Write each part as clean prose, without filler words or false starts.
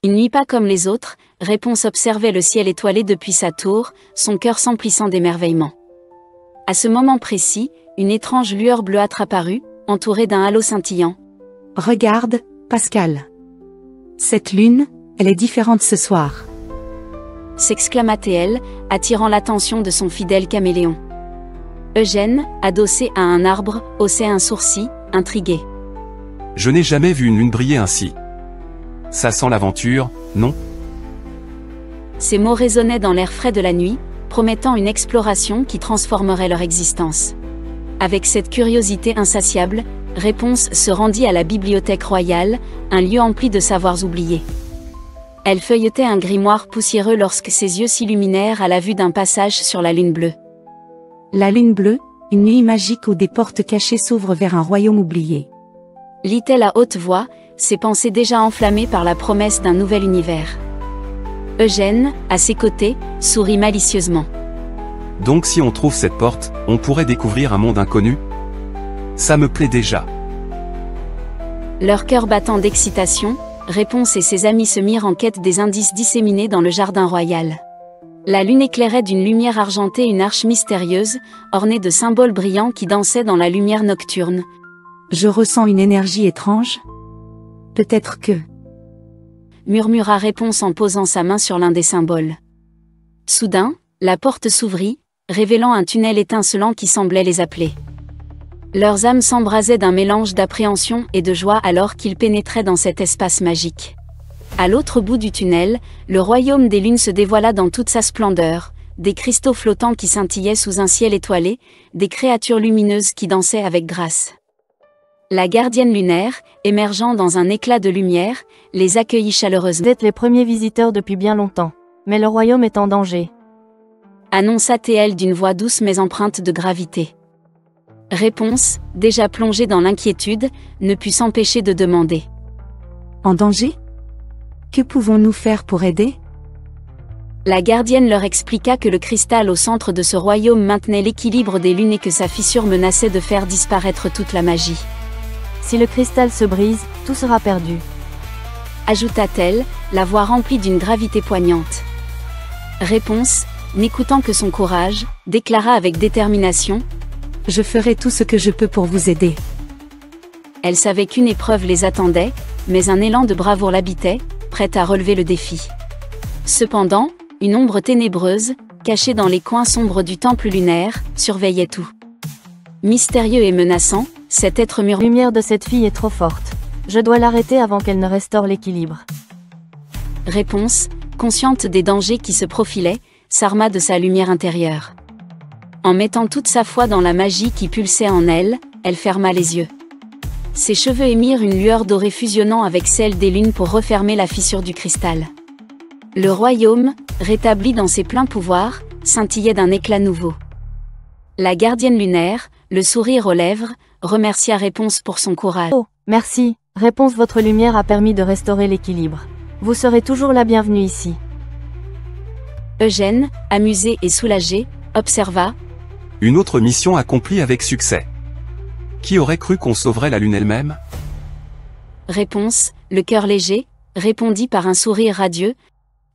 Une nuit pas comme les autres, Réponse observait le ciel étoilé depuis sa tour, son cœur s'emplissant d'émerveillement. À ce moment précis, une étrange lueur bleuâtre apparut, entourée d'un halo scintillant. « Regarde, Pascal. Cette lune, elle est différente ce soir. » s'exclama-t-elle, attirant l'attention de son fidèle caméléon. Eugène, adossé à un arbre, haussait un sourcil, intrigué. « Je n'ai jamais vu une lune briller ainsi. Ça sent l'aventure, non ?» Ces mots résonnaient dans l'air frais de la nuit, promettant une exploration qui transformerait leur existence. Avec cette curiosité insatiable, Réponse se rendit à la bibliothèque royale, un lieu empli de savoirs oubliés. Elle feuilletait un grimoire poussiéreux lorsque ses yeux s'illuminèrent à la vue d'un passage sur la lune bleue. La lune bleue, une nuit magique où des portes cachées s'ouvrent vers un royaume oublié. Lit-elle à haute voix, ses pensées déjà enflammées par la promesse d'un nouvel univers. Eugène, à ses côtés, sourit malicieusement. Donc si on trouve cette porte, on pourrait découvrir un monde inconnu ? Ça me plaît déjà. Leur cœur battant d'excitation, Réponse et ses amis se mirent en quête des indices disséminés dans le jardin royal. La lune éclairait d'une lumière argentée une arche mystérieuse, ornée de symboles brillants qui dansaient dans la lumière nocturne. Je ressens une énergie étrange. Peut-être que... murmura Réponse en posant sa main sur l'un des symboles. Soudain, la porte s'ouvrit, révélant un tunnel étincelant qui semblait les appeler. Leurs âmes s'embrasaient d'un mélange d'appréhension et de joie alors qu'ils pénétraient dans cet espace magique. À l'autre bout du tunnel, le royaume des lunes se dévoila dans toute sa splendeur, des cristaux flottants qui scintillaient sous un ciel étoilé, des créatures lumineuses qui dansaient avec grâce. La gardienne lunaire, émergeant dans un éclat de lumière, les accueillit chaleureusement. Vous êtes les premiers visiteurs depuis bien longtemps, mais le royaume est en danger, annonça-t-elle d'une voix douce mais empreinte de gravité. Réponse, déjà plongée dans l'inquiétude, ne put s'empêcher de demander. En danger ? Que pouvons-nous faire pour aider ? La gardienne leur expliqua que le cristal au centre de ce royaume maintenait l'équilibre des lunes et que sa fissure menaçait de faire disparaître toute la magie. Si le cristal se brise, tout sera perdu, ajouta-t-elle, la voix remplie d'une gravité poignante. Réponse, n'écoutant que son courage, déclara avec détermination. Je ferai tout ce que je peux pour vous aider. Elle savait qu'une épreuve les attendait, mais un élan de bravoure l'habitait, prête à relever le défi. Cependant, une ombre ténébreuse, cachée dans les coins sombres du temple lunaire, surveillait tout. Mystérieux et menaçant, cet être La lumière de cette fille est trop forte. Je dois l'arrêter avant qu'elle ne restaure l'équilibre. Réponse, consciente des dangers qui se profilaient, s'arma de sa lumière intérieure. En mettant toute sa foi dans la magie qui pulsait en elle, elle ferma les yeux. Ses cheveux émirent une lueur dorée fusionnant avec celle des lunes pour refermer la fissure du cristal. Le royaume, rétabli dans ses pleins pouvoirs, scintillait d'un éclat nouveau. La gardienne lunaire, le sourire aux lèvres, remercia Réponse pour son courage. Oh, merci, Réponse, votre lumière a permis de restaurer l'équilibre. Vous serez toujours la bienvenue ici. Eugène, amusé et soulagé, observa. Une autre mission accomplie avec succès. Qui aurait cru qu'on sauverait la lune elle-même ? Réponse, le cœur léger, répondit par un sourire radieux.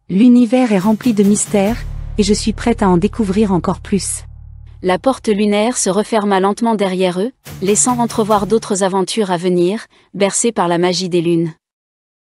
L'univers est rempli de mystères, et je suis prête à en découvrir encore plus. La porte lunaire se referma lentement derrière eux, laissant entrevoir d'autres aventures à venir, bercées par la magie des lunes.